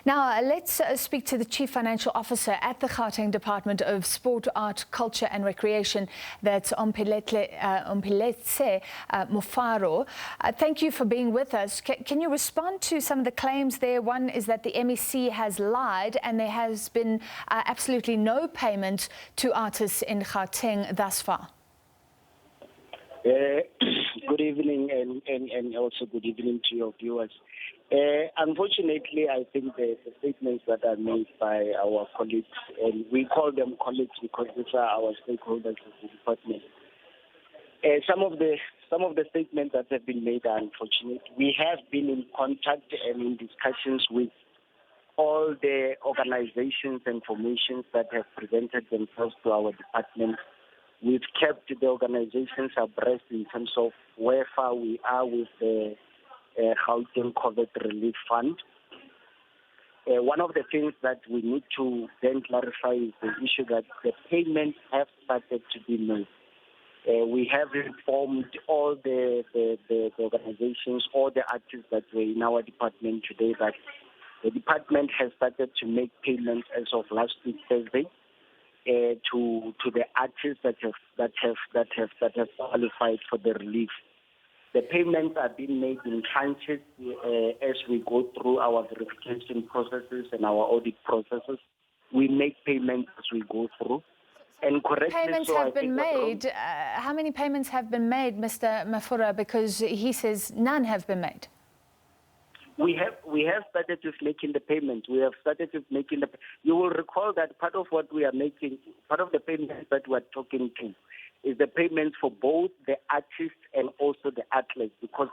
Now, let's speak to the Chief Financial Officer at the Gauteng Department of Sport, Art, Culture and Recreation. That's Omphitlhetse Mafora. Thank you for being with us. Can you respond to some of the claims there? One is that the MEC has lied and there has been absolutely no payment to artists in Gauteng thus far. Good evening and also good evening to your viewers. Unfortunately, I think the statements that are made by our colleagues, and we call them colleagues because these are our stakeholders of the department. Some of the statements that have been made are unfortunate. We have been in contact and in discussions with all the organizations and formations that have presented themselves to our department. We've kept the organizations abreast in terms of where far we are with the Gauteng COVID Relief Fund. One of the things that we need to then clarify is the issue that the payments have started to be made. We have informed all the organizations, all the artists that were in our department today that the department has started to make payments as of last week Thursday to the artists that have qualified for the relief. The payments are being made in tranches as we go through our verification processes and our audit processes. We make payments as we go through. And correctly, payments have been made. How many payments have been made, Mr. Mafora? Because he says none have been made. We have started with making the payments. We have started with making the. You will recall that part of what we are making, part of the payments that we are talking to, is the payments for both the artists and also the athletes, because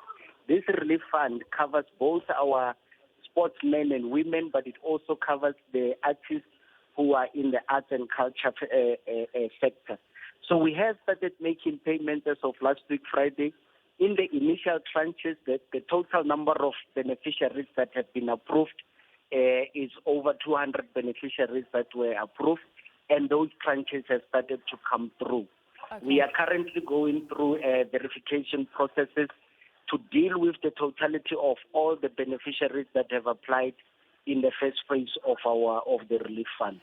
this relief fund covers both our sportsmen and women, but it also covers the artists who are in the arts and culture sector. So we have started making payments as of last week Friday. In the initial tranches, the total number of beneficiaries that have been approved is over 200 beneficiaries that were approved, and those tranches have started to come through. Okay. We are currently going through verification processes to deal with the totality of all the beneficiaries that have applied in the first phase of the relief fund.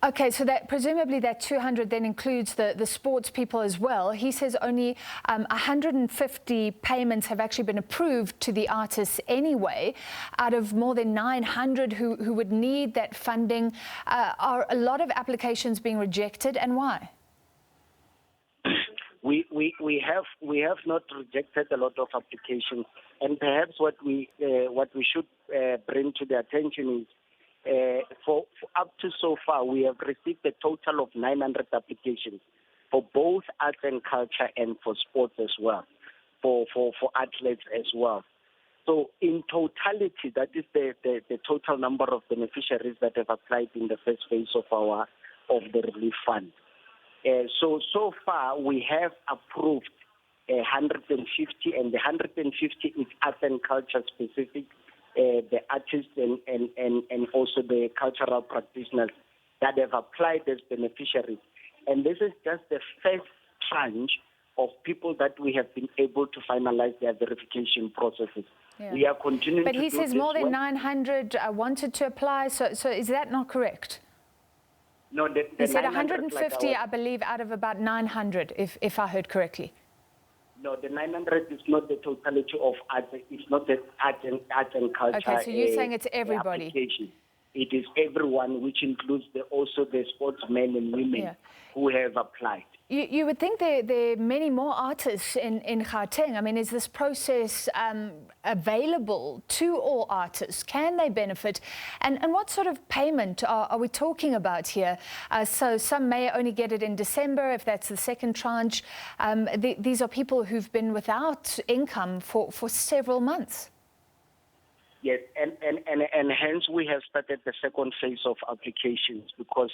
Okay, so that presumably that 200 then includes the sports people as well. He says only 150 payments have actually been approved to the artists anyway, out of more than 900 who would need that funding. Are a lot of applications being rejected, and why? We have not rejected a lot of applications, and perhaps what we should bring to the attention is for up to so far we have received a total of 900 applications for both arts and culture and for sports as well, for athletes as well. So in totality, that is the total number of beneficiaries that have applied in the first phase of the relief fund. So far, we have approved 150, and the 150 is arts and culture specific, the artists and also the cultural practitioners that have applied as beneficiaries. And this is just the first tranche of people that we have been able to finalize their verification processes. Yeah. We are continuing but he says more than 900 wanted to apply, so is that not correct? No, he said 150, I believe, out of about 900, if I heard correctly. No, the 900 is not the totality of art. It's not the art and culture. Okay, so you're saying it's everybody. It is everyone, which includes also the sportsmen and women who have applied. You would think there are many more artists in Gauteng. I mean, is this process available to all artists? Can they benefit? And what sort of payment are we talking about here? So some may only get it in December, if that's the second tranche. These are people who've been without income for several months. Yes, and hence we have started the second phase of applications, because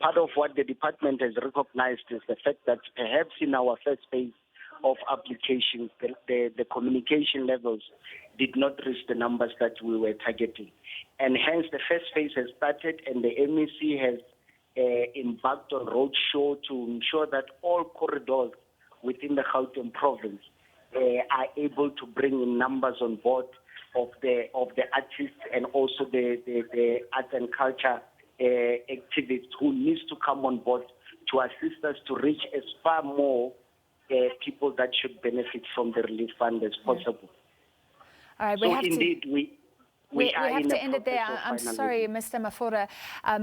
part of what the department has recognized is the fact that perhaps in our first phase of applications, the communication levels did not reach the numbers that we were targeting. And hence the first phase has started, and the MEC has embarked on roadshow to ensure that all corridors within the Gauteng province are able to bring in numbers on board the artists and also the arts and culture activists who needs to come on board to assist us to reach as far more people that should benefit from the relief fund as possible. All right, so indeed, we have to end it there. I'm sorry, Mr. Mafora,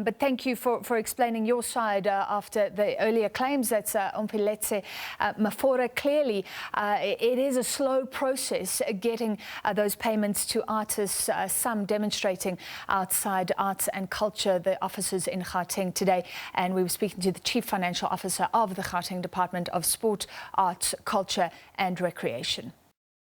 but thank you for explaining your side after the earlier claims. That's Omphitlhetse. Mafora, clearly, it is a slow process getting those payments to artists, some demonstrating outside arts and culture, the officers in Gauteng today. And we were speaking to the Chief Financial Officer of the Gauteng Department of Sport, Arts, Culture and Recreation.